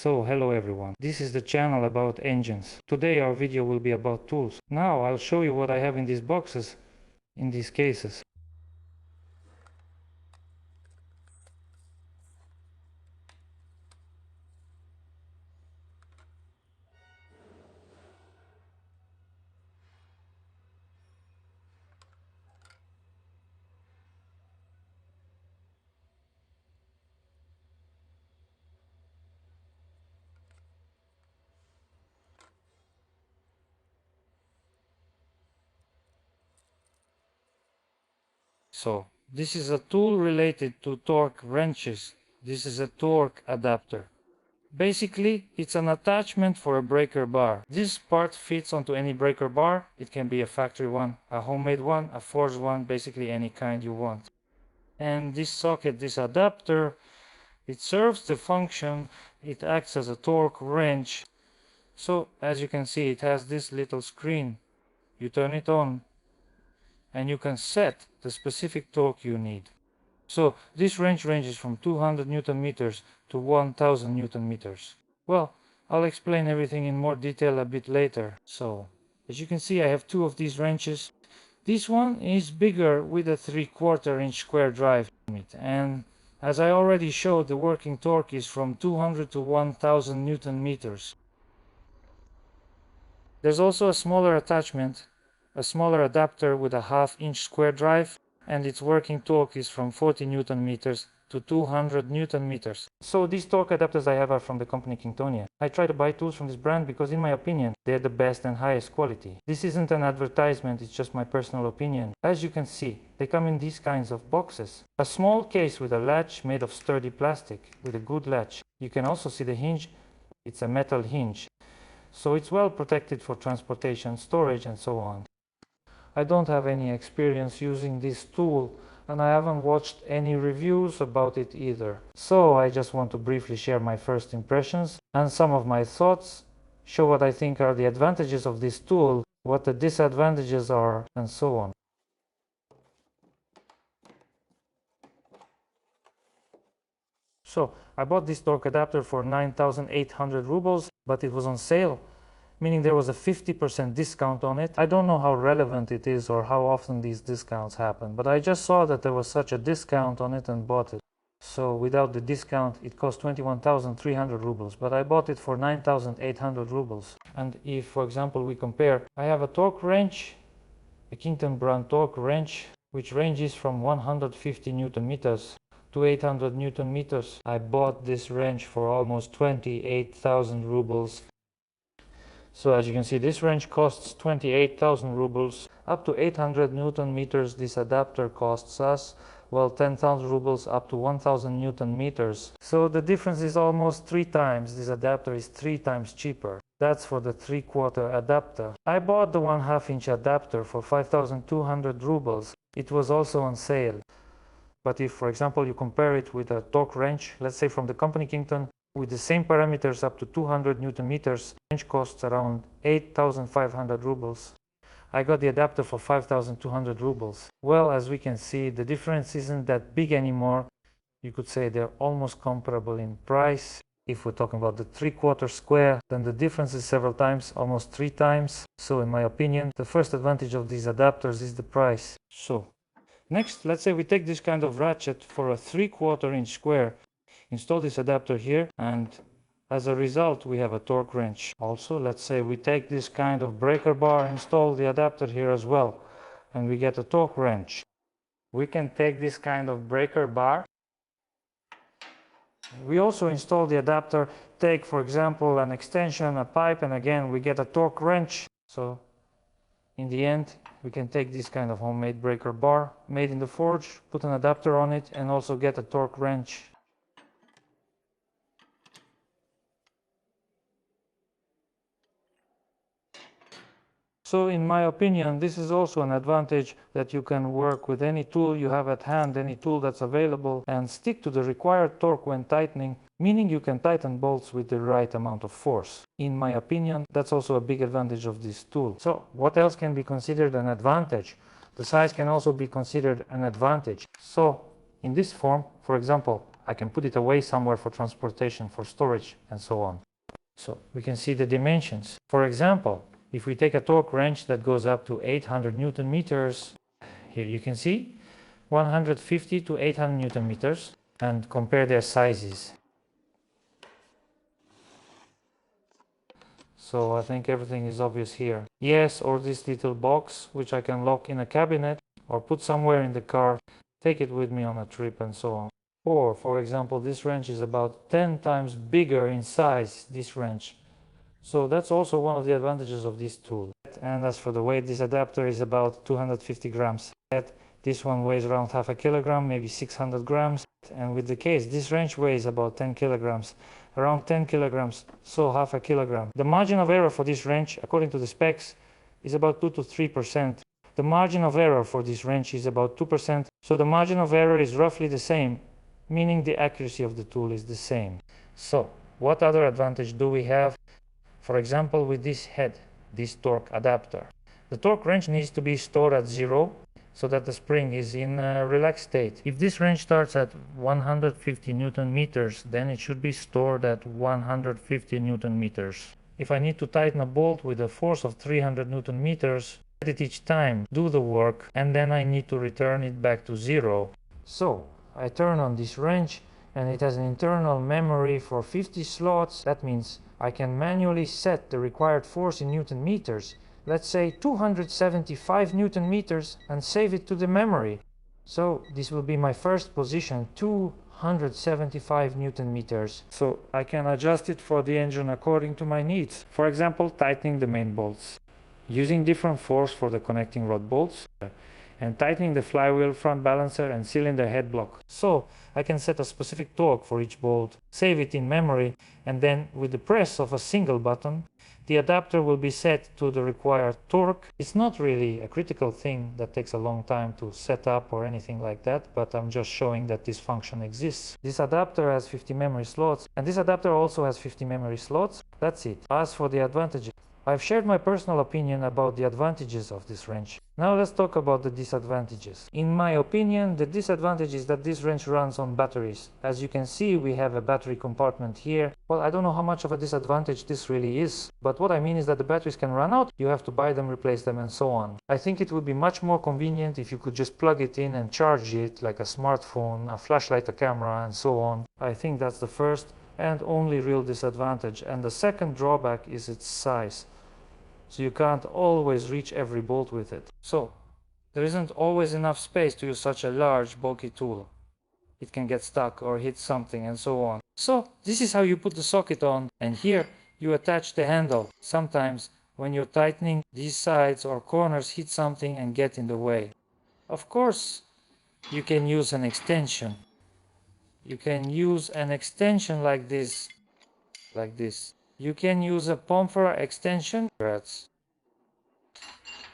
So hello everyone, this is the channel about engines. Today our video will be about tools. Now I'll show you what I have in these boxes, in these cases. So this is a tool related to torque wrenches. This is a torque adapter. Basically, it's an attachment for a breaker bar. This part fits onto any breaker bar. It can be a factory one, a homemade one, a forged one, basically any kind you want. And this socket, this adapter, it serves the function, it acts as a torque wrench. So as you can see, it has this little screen. You turn it on and you can set the specific torque you need. So this wrench ranges from 200 Newton meters to 1000 Newton meters. Well, I'll explain everything in more detail a bit later. So as you can see, I have two of these wrenches. This one is bigger with a 3/4 inch square drive in it, and as I already showed, the working torque is from 200 to 1000 Newton meters. There's also a smaller attachment, a smaller adapter with a 1/2 inch square drive, and its working torque is from 40 Newton meters to 200 Newton meters. So these torque adapters I have are from the company Kingtonia. I try to buy tools from this brand because in my opinion they're the best and highest quality. This isn't an advertisement, it's just my personal opinion. As you can see, they come in these kinds of boxes. A small case with a latch made of sturdy plastic with a good latch. You can also see the hinge, it's a metal hinge. So it's well protected for transportation, storage and so on. I don't have any experience using this tool and I haven't watched any reviews about it either. So I just want to briefly share my first impressions and some of my thoughts, show what I think are the advantages of this tool, what the disadvantages are, and so on. So I bought this torque adapter for 9,800 rubles, but it was on sale, meaning there was a 50% discount on it. I don't know how relevant it is or how often these discounts happen, but I just saw that there was such a discount on it and bought it. So without the discount it cost 21,300 rubles, but I bought it for 9,800 rubles. And if, for example, we compare, I have a torque wrench, a Kington brand torque wrench, which ranges from 150 Newton meters to 800 Newton meters. I bought this wrench for almost 28,000 rubles. So as you can see, this wrench costs 28,000 rubles. Up to 800 Newton meters this adapter costs us, well, 10,000 rubles up to 1,000 Newton meters. So the difference is almost 3 times. This adapter is 3 times cheaper. That's for the 3/4 adapter. I bought the 1/2 inch adapter for 5,200 rubles. It was also on sale. But if, for example, you compare it with a torque wrench, let's say from the company Kington, with the same parameters up to 200 Newton meters, wrench costs around 8,500 rubles. I got the adapter for 5,200 rubles. Well, as we can see, the difference isn't that big anymore. You could say they're almost comparable in price. If we're talking about the 3/4 square, then the difference is several times, almost 3 times. So in my opinion, the first advantage of these adapters is the price. So next, let's say we take this kind of ratchet for a 3/4 inch square. Install this adapter here, and as a result we have a torque wrench. Also, let's say we take this kind of breaker bar, install the adapter here as well, and we get a torque wrench. We can take this kind of breaker bar. We also install the adapter, take for example an extension, a pipe, and again we get a torque wrench. So in the end we can take this kind of homemade breaker bar made in the forge, put an adapter on it, and also get a torque wrench. So in my opinion, this is also an advantage, that you can work with any tool you have at hand, any tool that's available, and stick to the required torque when tightening, meaning you can tighten bolts with the right amount of force. In my opinion, that's also a big advantage of this tool. So what else can be considered an advantage? The size can also be considered an advantage. So in this form, for example, I can put it away somewhere for transportation, for storage, and so on. So we can see the dimensions. For example, if we take a torque wrench that goes up to 800 Newton meters, here you can see 150 to 800 Newton meters, and compare their sizes. So I think everything is obvious here. Yes, or this little box, which I can lock in a cabinet or put somewhere in the car, take it with me on a trip and so on. Or, for example, this wrench is about 10 times bigger in size, this wrench. So that's also one of the advantages of this tool. And as for the weight, this adapter is about 250 grams. This one weighs around half a kilogram, maybe 600 grams. And with the case, this wrench weighs about 10 kilograms, around 10 kilograms, so half a kilogram. The margin of error for this wrench, according to the specs, is about 2 to 3%. The margin of error for this wrench is about 2%, so the margin of error is roughly the same, meaning the accuracy of the tool is the same. So, what other advantage do we have? For example, with this head, this torque adapter. The torque wrench needs to be stored at 0 so that the spring is in a relaxed state. If this wrench starts at 150 Newton meters, then it should be stored at 150 Newton meters. If I need to tighten a bolt with a force of 300 Newton meters, set it each time, do the work, and then I need to return it back to 0. So, I turn on this wrench, and it has an internal memory for 50 slots. That means I can manually set the required force in Newton meters, let's say 275 Newton meters, and save it to the memory. So this will be my first position, 275 Newton meters. So I can adjust it for the engine according to my needs. For example, tightening the main bolts, using different force for the connecting rod bolts, and tightening the flywheel, front balancer, and cylinder head block. So I can set a specific torque for each bolt, save it in memory, and then with the press of a single button, the adapter will be set to the required torque. It's not really a critical thing that takes a long time to set up or anything like that, but I'm just showing that this function exists. This adapter has 50 memory slots, and this adapter also has 50 memory slots. That's it. As for the advantages, I've shared my personal opinion about the advantages of this wrench. Now let's talk about the disadvantages. In my opinion, the disadvantage is that this wrench runs on batteries. As you can see, we have a battery compartment here. Well, I don't know how much of a disadvantage this really is, but what I mean is that the batteries can run out, you have to buy them, replace them, and so on. I think it would be much more convenient if you could just plug it in and charge it like a smartphone, a flashlight, a camera, and so on. I think that's the first and only real disadvantage. And the second drawback is its size. So you can't always reach every bolt with it. So there isn't always enough space to use such a large, bulky tool. It can get stuck or hit something and so on. So this is how you put the socket on, and here you attach the handle. Sometimes when you're tightening, these sides or corners hit something and get in the way. Of course, you can use an extension. You can use an extension like this. You can use a Pomfra extension,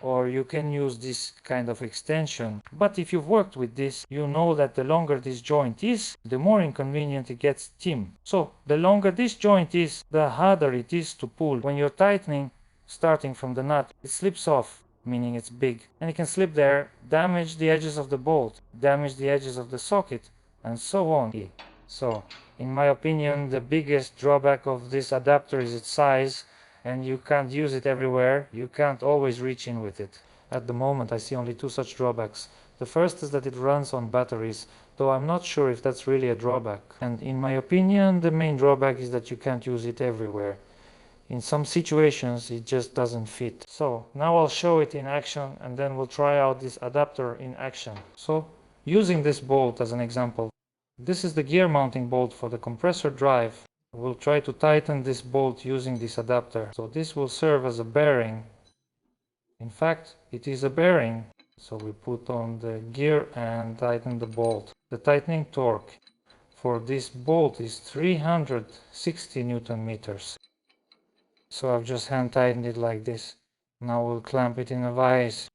or you can use this kind of extension. But if you've worked with this, you know that the longer this joint is, the more inconvenient it gets to trim. So the longer this joint is, the harder it is to pull. When you're tightening, starting from the nut, it slips off, meaning it's big. And it can slip there, damage the edges of the bolt, damage the edges of the socket, and so on. So, in my opinion, the biggest drawback of this adapter is its size, and you can't use it everywhere. You can't always reach in with it. At the moment, I see only two such drawbacks. The first is that it runs on batteries, though I'm not sure if that's really a drawback. And in my opinion, the main drawback is that you can't use it everywhere. In some situations, it just doesn't fit. So, now I'll show it in action, and then we'll try out this adapter in action. So, using this bolt as an example, this is the gear mounting bolt for the compressor drive. We'll try to tighten this bolt using this adapter. So this will serve as a bearing. In fact, it is a bearing. So we put on the gear and tighten the bolt. The tightening torque for this bolt is 360 Newton meters. So I've just hand tightened it like this. Now we'll clamp it in a vise.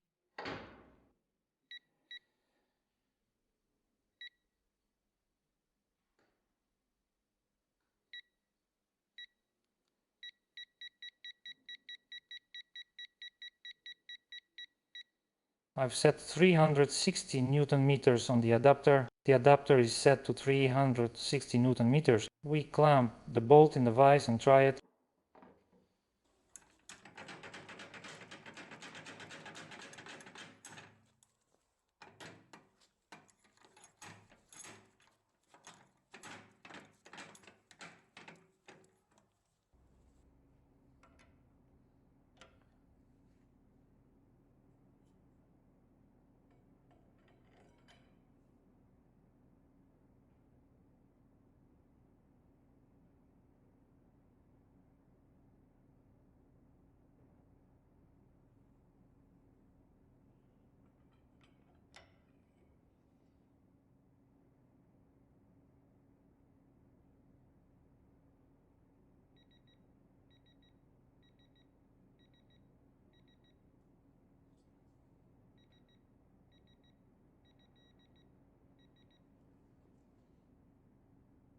I've set 360 Newton meters on the adapter. The adapter is set to 360 Newton meters. We clamp the bolt in the vise and try it.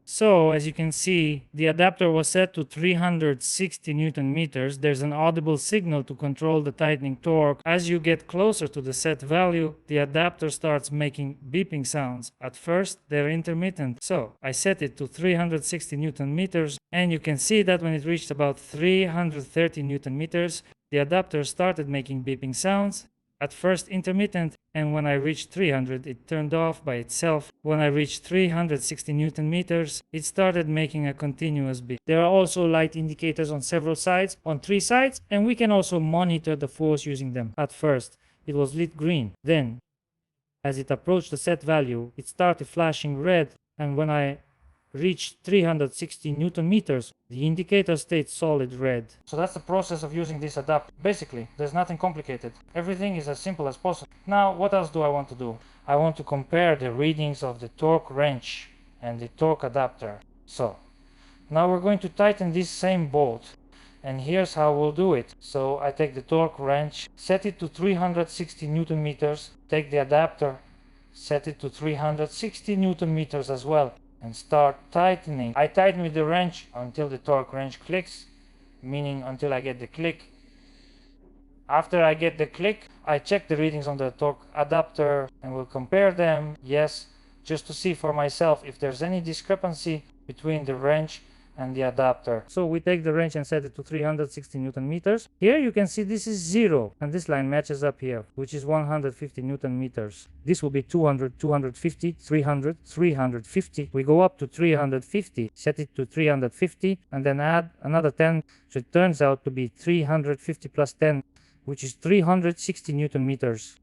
So, as you can see, the adapter was set to 360 Newton meters. There's an audible signal to control the tightening torque. As you get closer to the set value, the adapter starts making beeping sounds. At first, they're intermittent. So, I set it to 360 Newton meters, and you can see that when it reached about 330 Newton meters, the adapter started making beeping sounds. At first intermittent, and when I reached 300 it turned off by itself. When I reached 360 Newton meters, it started making a continuous beep. There are also light indicators on several sides, on 3 sides, and we can also monitor the force using them. At first, it was lit green. Then, as it approached the set value, it started flashing red, and when I reached 360 Newton meters, the indicator stayed solid red. So that's the process of using this adapter. Basically, there's nothing complicated. Everything is as simple as possible. Now, what else do I want to do? I want to compare the readings of the torque wrench and the torque adapter. So, now we're going to tighten this same bolt. And here's how we'll do it. So I take the torque wrench, set it to 360 Newton meters, take the adapter, set it to 360 Newton meters as well, and start tightening. I tighten with the wrench until the torque wrench clicks, meaning until I get the click. After I get the click, I check the readings on the torque adapter and will compare them, yes, just to see for myself if there's any discrepancy between the wrench and the adapter. So we take the wrench and set it to 360 Newton meters. Here you can see this is 0, and this line matches up here, which is 150 Newton meters. This will be 200, 250, 300, 350. We go up to 350, set it to 350, and then add another 10. So it turns out to be 350 plus 10, which is 360 Newton meters.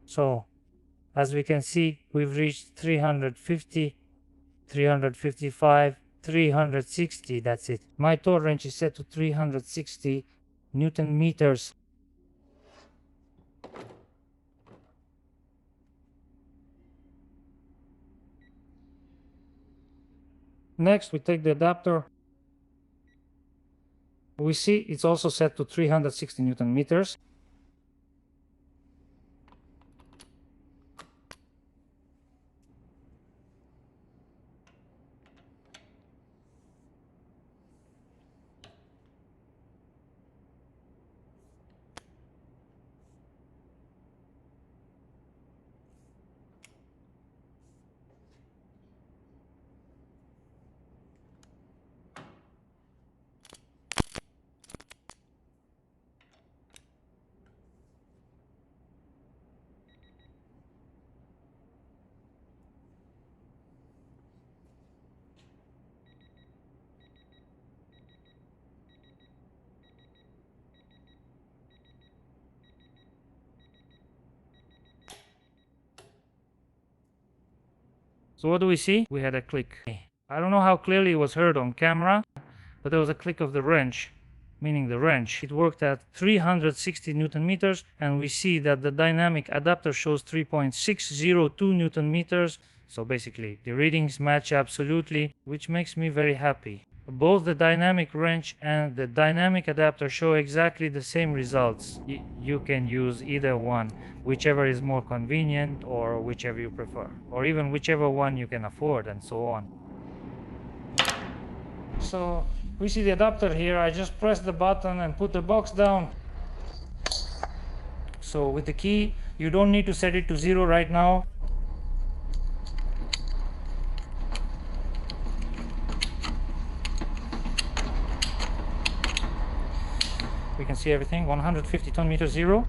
So, as we can see, we've reached 350, 355, 360, that's it. My torque wrench is set to 360 Newton meters. Next, we take the adapter. We see it's also set to 360 Newton meters. So what do we see? We had a click. I don't know how clearly it was heard on camera, but there was a click of the wrench, meaning the wrench. It worked at 360 Newton meters, and we see that the dynamic adapter shows 3.602 Newton meters. So basically, the readings match absolutely, which makes me very happy. Both the dynamic wrench and the dynamic adapter show exactly the same results. You can use either one, whichever is more convenient or whichever you prefer, or even whichever one you can afford, and so on. So we see the adapter here. I just press the button and put the box down. So with the key, you don't need to set it to 0 right now. We can see everything, 150 ton meter 0.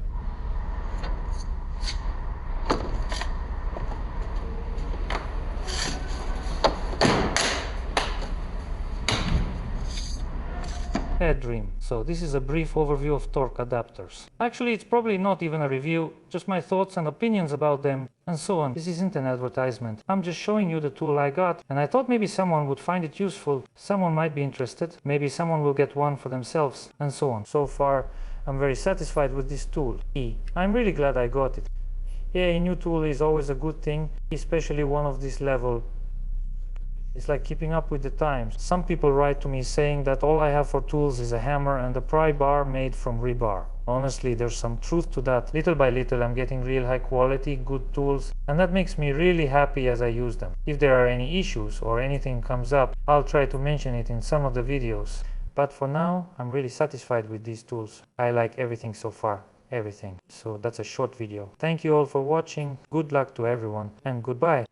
Dream. So this is a brief overview of torque adapters. Actually, it's probably not even a review, just my thoughts and opinions about them and so on. This isn't an advertisement. I'm just showing you the tool I got, and I thought maybe someone would find it useful. Someone might be interested. Maybe someone will get one for themselves and so on. So far, I'm very satisfied with this tool. I'm really glad I got it. Yeah, a new tool is always a good thing, especially one of this level. It's like keeping up with the times. Some people write to me saying that all I have for tools is a hammer and a pry bar made from rebar. Honestly, there's some truth to that. Little by little, I'm getting real high quality, good tools, and that makes me really happy as I use them. If there are any issues or anything comes up, I'll try to mention it in some of the videos. But for now, I'm really satisfied with these tools. I like everything so far. Everything. So that's a short video. Thank you all for watching. Good luck to everyone and goodbye.